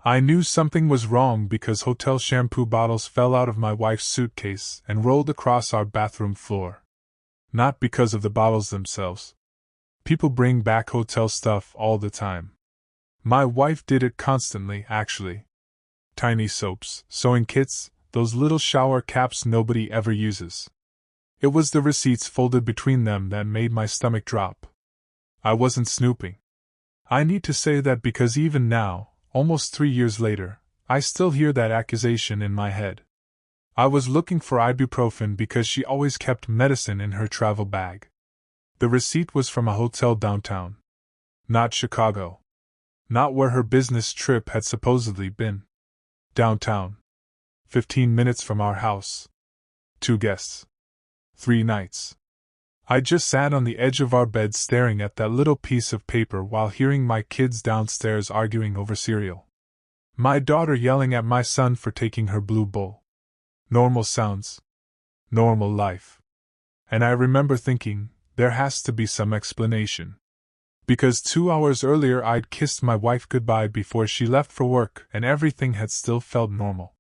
I knew something was wrong because hotel shampoo bottles fell out of my wife's suitcase and rolled across our bathroom floor. Not because of the bottles themselves. People bring back hotel stuff all the time. My wife did it constantly, actually. Tiny soaps, sewing kits, those little shower caps nobody ever uses. It was the receipts folded between them that made my stomach drop. I wasn't snooping. I need to say that because even now, almost 3 years later, I still hear that accusation in my head. I was looking for ibuprofen because she always kept medicine in her travel bag. The receipt was from a hotel downtown. Not Chicago. Not where her business trip had supposedly been. Downtown. 15 minutes from our house. 2 guests. 3 nights. I just sat on the edge of our bed staring at that little piece of paper while hearing my kids downstairs arguing over cereal. My daughter yelling at my son for taking her blue bowl. Normal sounds. Normal life. And I remember thinking, there has to be some explanation. Because 2 hours earlier I'd kissed my wife goodbye before she left for work and everything had still felt normal.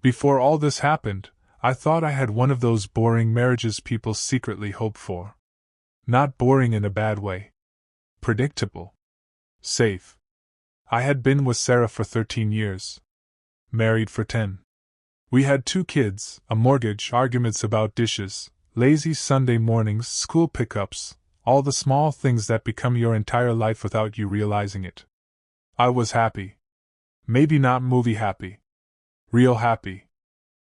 Before all this happened, I thought I had one of those boring marriages people secretly hope for. Not boring in a bad way. Predictable. Safe. I had been with Sarah for 13 years. Married for 10. We had 2 kids, a mortgage, arguments about dishes, lazy Sunday mornings, school pickups, all the small things that become your entire life without you realizing it. I was happy. Maybe not movie happy. Real happy.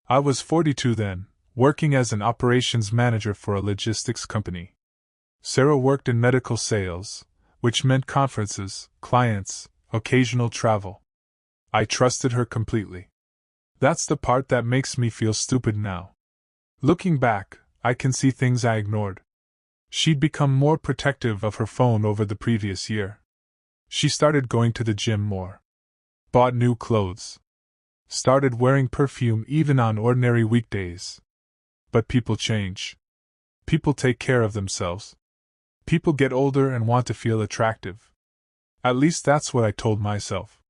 I was 42 then, working as an operations manager for a logistics company. Sarah worked in medical sales, which meant conferences, clients, occasional travel. I trusted her completely. That's the part that makes me feel stupid now. Looking back, I can see things I ignored. She'd become more protective of her phone over the previous year. She started going to the gym more. Bought new clothes. Started wearing perfume even on ordinary weekdays. But people change. People take care of themselves. People get older and want to feel attractive. At least that's what I told myself.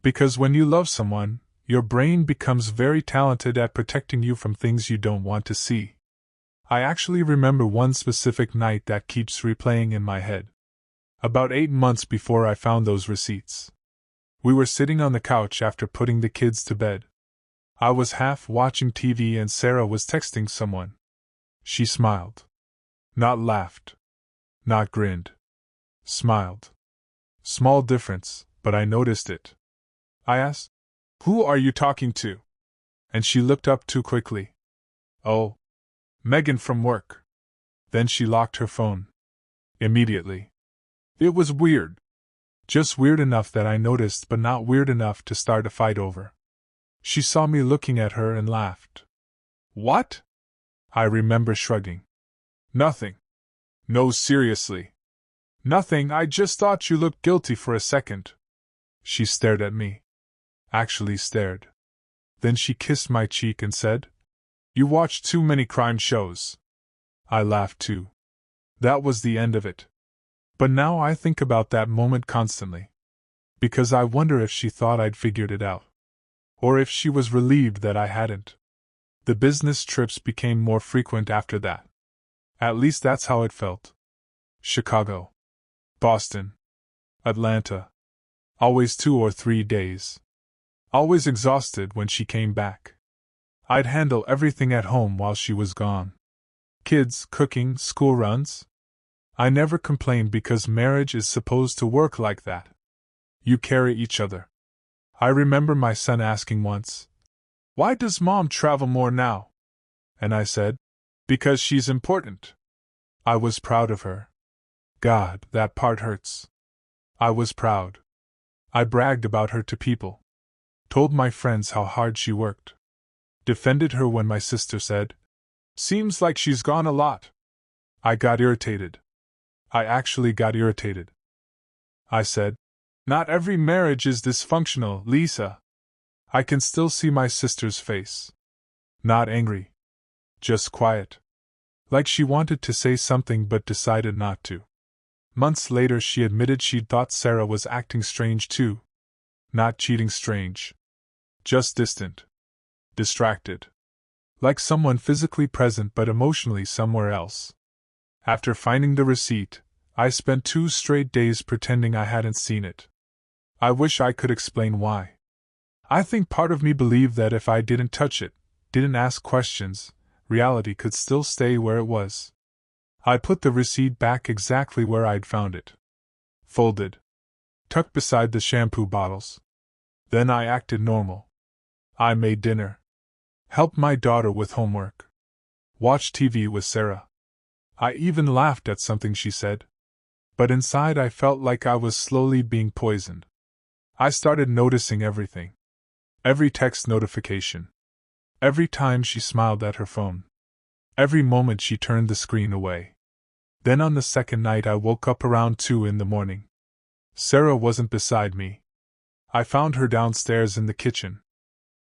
Because when you love someone, your brain becomes very talented at protecting you from things you don't want to see. I actually remember one specific night that keeps replaying in my head. About 8 months before I found those receipts. We were sitting on the couch after putting the kids to bed. I was half watching TV and Sarah was texting someone. She smiled. Not laughed. Not grinned. Smiled. Small difference, but I noticed it. I asked, "Who are you talking to?" And she looked up too quickly. "Oh, Megan from work." Then she locked her phone. Immediately. It was weird. Just weird enough that I noticed, but not weird enough to start a fight over. She saw me looking at her and laughed. "What?" I remember shrugging. "Nothing." "No, seriously." "Nothing, I just thought you looked guilty for a second." She stared at me. Actually stared. Then she kissed my cheek and said, "You watch too many crime shows." I laughed too. That was the end of it. But now I think about that moment constantly. Because I wonder if she thought I'd figured it out. Or if she was relieved that I hadn't. The business trips became more frequent after that. At least that's how it felt. Chicago. Boston. Atlanta. Always 2 or 3 days. Always exhausted when she came back. I'd handle everything at home while she was gone. Kids, cooking, school runs. I never complained because marriage is supposed to work like that. You carry each other. I remember my son asking once, "Why does Mom travel more now?" And I said, "Because she's important." I was proud of her. God, that part hurts. I was proud. I bragged about her to people. Told my friends how hard she worked. Defended her when my sister said, "Seems like she's gone a lot." I got irritated. I actually got irritated. I said, "Not every marriage is dysfunctional, Lisa." I can still see my sister's face. Not angry. Just quiet. Like she wanted to say something but decided not to. Months later she admitted she'd thought Sarah was acting strange too. Not cheating strange. Just distant. Distracted. Like someone physically present but emotionally somewhere else. After finding the receipt, I spent 2 straight days pretending I hadn't seen it. I wish I could explain why. I think part of me believed that if I didn't touch it, didn't ask questions, reality could still stay where it was. I put the receipt back exactly where I'd found it. Folded. Tucked beside the shampoo bottles. Then I acted normal. I made dinner. Helped my daughter with homework. Watched TV with Sarah. I even laughed at something she said. But inside I felt like I was slowly being poisoned. I started noticing everything. Every text notification. Every time she smiled at her phone. Every moment she turned the screen away. Then on the second night I woke up around 2 in the morning. Sarah wasn't beside me. I found her downstairs in the kitchen.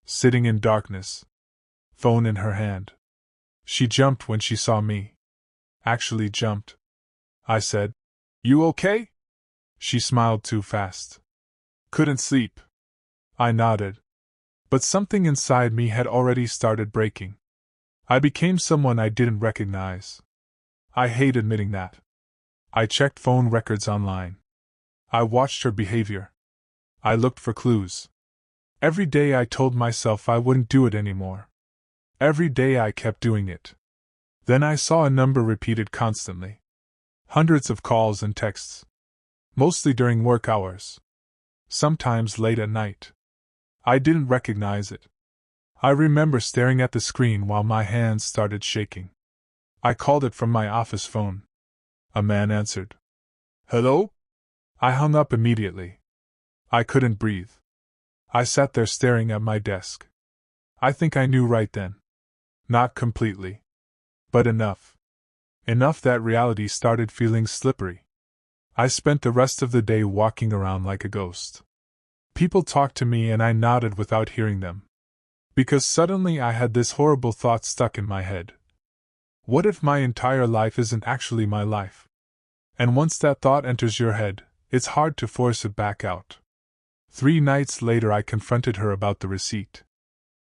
Sitting in darkness. Phone in her hand. She jumped when she saw me. Actually jumped. I said, "You okay?" She smiled too fast. "Couldn't sleep." I nodded. But something inside me had already started breaking. I became someone I didn't recognize. I hate admitting that. I checked phone records online. I watched her behavior. I looked for clues. Every day I told myself I wouldn't do it anymore. Every day I kept doing it. Then I saw a number repeated constantly. Hundreds of calls and texts. Mostly during work hours. Sometimes late at night. I didn't recognize it. I remember staring at the screen while my hands started shaking. I called it from my office phone. A man answered. "Hello?" I hung up immediately. I couldn't breathe. I sat there staring at my desk. I think I knew right then. Not completely. But enough. Enough that reality started feeling slippery. I spent the rest of the day walking around like a ghost. People talked to me and I nodded without hearing them. Because suddenly I had this horrible thought stuck in my head. What if my entire life isn't actually my life? And once that thought enters your head, it's hard to force it back out. 3 nights later I confronted her about the receipt.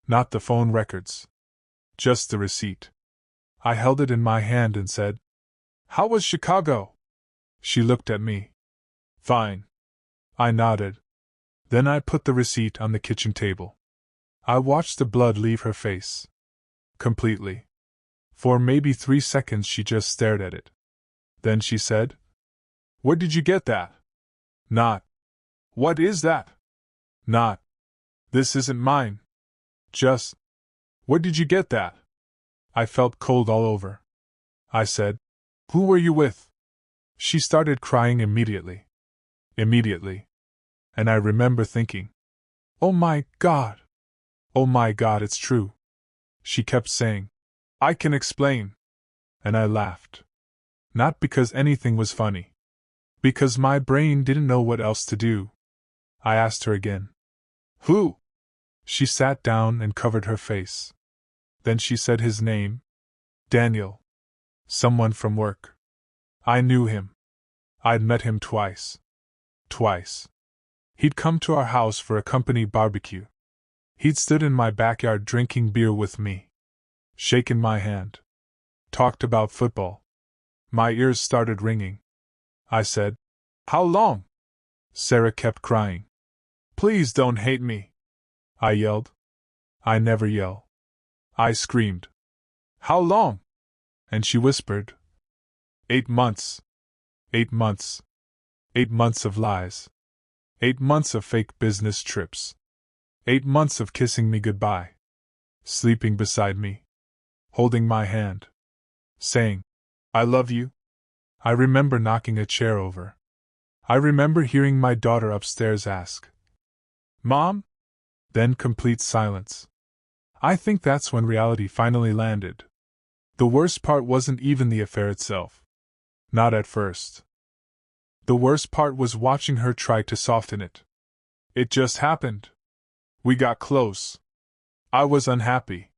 Not the phone records. Just the receipt. I held it in my hand and said, "How was Chicago?" She looked at me. "Fine." I nodded. Then I put the receipt on the kitchen table. I watched the blood leave her face. Completely. For maybe 3 seconds she just stared at it. Then she said, "Where did you get that?" Not, "What is that?" Not, "This isn't mine." Just, "Where did you get that?" I felt cold all over. I said, "Who were you with?" She started crying immediately. Immediately. And I remember thinking, "Oh my God! Oh my God, it's true." She kept saying, "I can explain." And I laughed. Not because anything was funny. Because my brain didn't know what else to do. I asked her again. "Who?" She sat down and covered her face. Then she said his name. Daniel. Someone from work. I knew him. I'd met him twice. Twice. He'd come to our house for a company barbecue. He'd stood in my backyard drinking beer with me. Shaken my hand. Talked about football. My ears started ringing. I said, "How long?" Sarah kept crying. "Please don't hate me." I yelled. I never yell. I screamed. "How long?" And she whispered, 8 months. 8 months. 8 months of lies. 8 months of fake business trips. 8 months of kissing me goodbye. Sleeping beside me. Holding my hand. Saying, "I love you." I remember knocking a chair over. I remember hearing my daughter upstairs ask, "Mom?" Then complete silence. I think that's when reality finally landed. The worst part wasn't even the affair itself. Not at first. The worst part was watching her try to soften it. "It just happened. We got close. I was unhappy.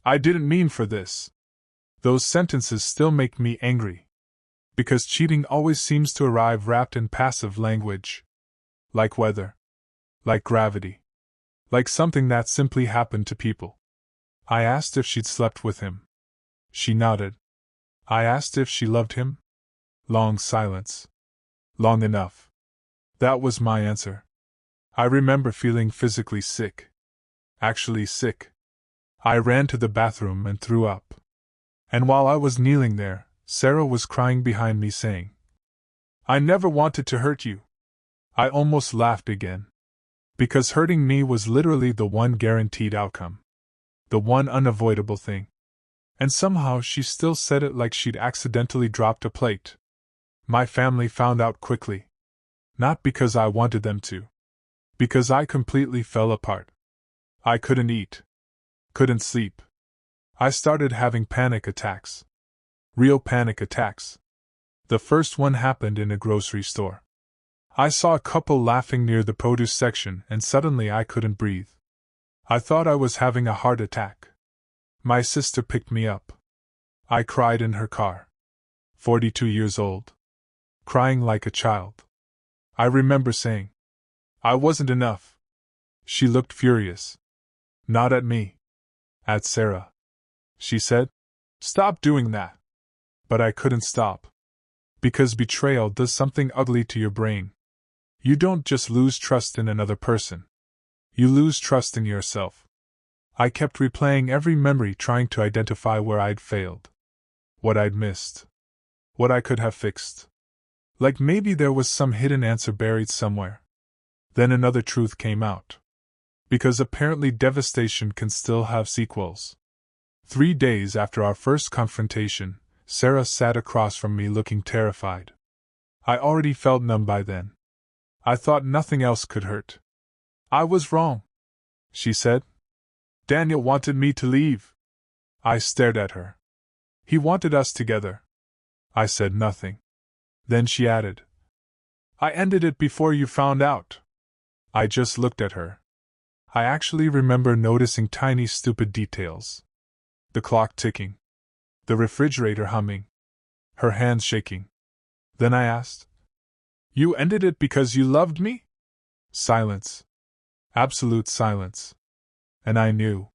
I didn't mean for this." Those sentences still make me angry. Because cheating always seems to arrive wrapped in passive language. Like weather. like gravity. Like something that simply happened to people. I asked if she'd slept with him. She nodded. I asked if she loved him. Long silence. Long enough. That was my answer. I remember feeling physically sick. Actually sick. I ran to the bathroom and threw up. And while I was kneeling there, Sarah was crying behind me saying, "I never wanted to hurt you." I almost laughed again. Because hurting me was literally the one guaranteed outcome. The one unavoidable thing. And somehow she still said it like she'd accidentally dropped a plate. My family found out quickly. Not because I wanted them to. Because I completely fell apart. I couldn't eat. Couldn't sleep. I started having panic attacks. Real panic attacks. The first one happened in a grocery store. I saw a couple laughing near the produce section and suddenly I couldn't breathe. I thought I was having a heart attack. My sister picked me up. I cried in her car. 42 years old. Crying like a child. I remember saying, "I wasn't enough." She looked furious. Not at me. At Sarah. She said, "Stop doing that." But I couldn't stop. Because betrayal does something ugly to your brain. You don't just lose trust in another person. You lose trust in yourself. I kept replaying every memory trying to identify where I'd failed. What I'd missed. What I could have fixed. Like maybe there was some hidden answer buried somewhere. Then another truth came out. Because apparently devastation can still have sequels. 3 days after our first confrontation, Sarah sat across from me looking terrified. I already felt numb by then. I thought nothing else could hurt. "I was wrong," she said. "Daniel wanted me to leave." I stared at her. "He wanted us together." I said nothing. Then she added, "I ended it before you found out." I just looked at her. I actually remember noticing tiny stupid details. The clock ticking. The refrigerator humming. Her hands shaking. Then I asked, "You ended it because you loved me?" Silence. Absolute silence. And I knew.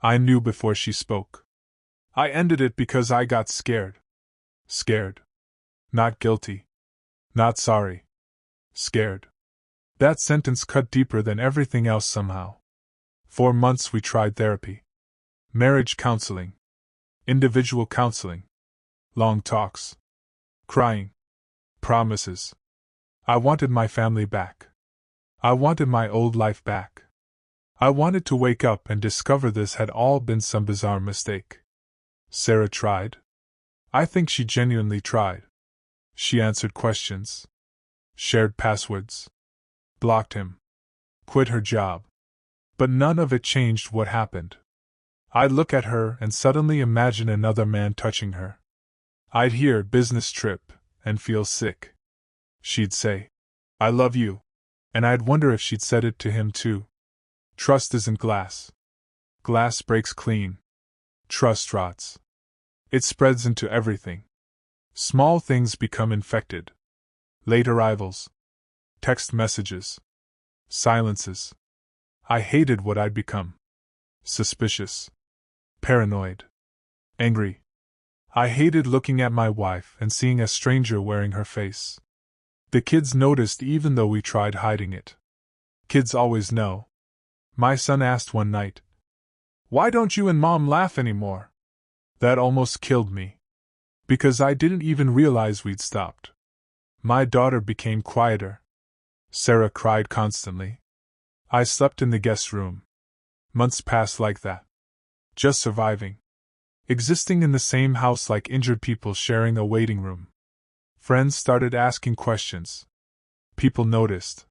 I knew before she spoke. "I ended it because I got scared." Scared. Not guilty. Not sorry. Scared. That sentence cut deeper than everything else somehow. 4 months we tried therapy. Marriage counseling. Individual counseling. Long talks. Crying. Promises. I wanted my family back. I wanted my old life back. I wanted to wake up and discover this had all been some bizarre mistake. Sarah tried. I think she genuinely tried. She answered questions. Shared passwords. Blocked him. Quit her job. But none of it changed what happened. I'd look at her and suddenly imagine another man touching her. I'd hear "business trip" and feel sick. She'd say, "I love you," and I'd wonder if she'd said it to him too. Trust isn't glass. Glass breaks clean. Trust rots. It spreads into everything. Small things become infected. Late arrivals. Text messages. Silences. I hated what I'd become. Suspicious. Paranoid. Angry. I hated looking at my wife and seeing a stranger wearing her face. The kids noticed even though we tried hiding it. Kids always know. My son asked one night, "Why don't you and Mom laugh anymore?" That almost killed me. Because I didn't even realize we'd stopped. My daughter became quieter. Sarah cried constantly. I slept in the guest room. Months passed like that. Just surviving. Existing in the same house like injured people sharing a waiting room. Friends started asking questions. People noticed.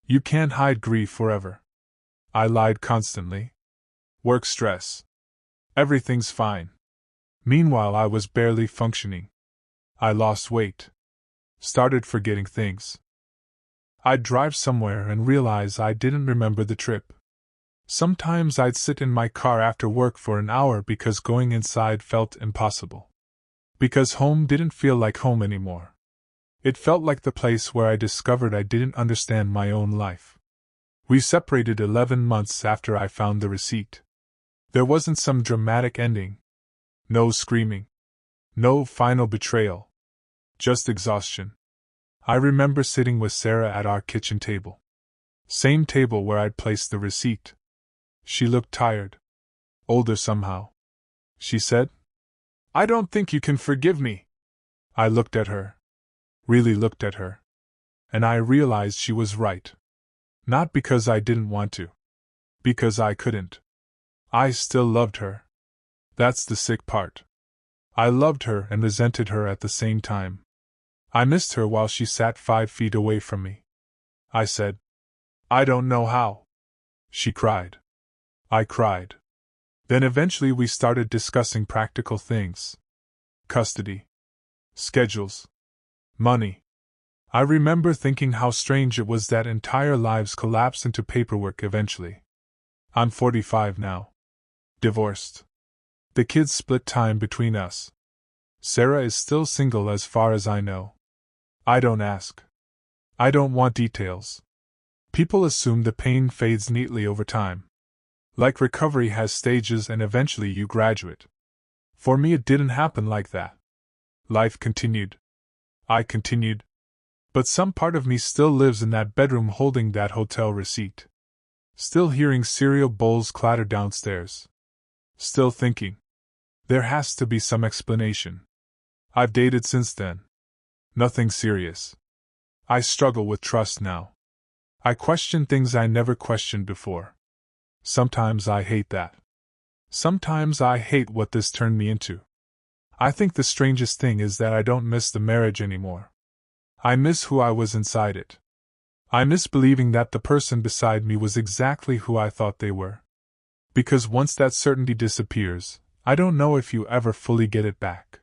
You can't hide grief forever. I lied constantly. Work stress. Everything's fine. Meanwhile, I was barely functioning. I lost weight. Started forgetting things. I'd drive somewhere and realize I didn't remember the trip. Sometimes I'd sit in my car after work for an hour because going inside felt impossible. Because home didn't feel like home anymore. It felt like the place where I discovered I didn't understand my own life. We separated 11 months after I found the receipt. There wasn't some dramatic ending. No screaming. No final betrayal. Just exhaustion. I remember sitting with Sarah at our kitchen table. Same table where I'd placed the receipt. She looked tired. Older somehow. She said, "I don't think you can forgive me." I looked at her. Really looked at her. And I realized she was right. Not because I didn't want to. Because I couldn't. I still loved her. That's the sick part. I loved her and resented her at the same time. I missed her while she sat 5 feet away from me. I said, "I don't know how." She cried. I cried. Then eventually we started discussing practical things. Custody. Schedules. Money. I remember thinking how strange it was that entire lives collapsed into paperwork eventually. I'm 45 now. Divorced. The kids split time between us. Sarah is still single as far as I know. I don't ask. I don't want details. People assume the pain fades neatly over time. Like recovery has stages and eventually you graduate. For me it didn't happen like that. Life continued. I continued. But some part of me still lives in that bedroom holding that hotel receipt. Still hearing cereal bowls clatter downstairs. Still thinking. There has to be some explanation. I've dated since then. Nothing serious. I struggle with trust now. I question things I never questioned before. Sometimes I hate that. Sometimes I hate what this turned me into. I think the strangest thing is that I don't miss the marriage anymore. I miss who I was inside it. I miss believing that the person beside me was exactly who I thought they were. Because once that certainty disappears, I don't know if you ever fully get it back.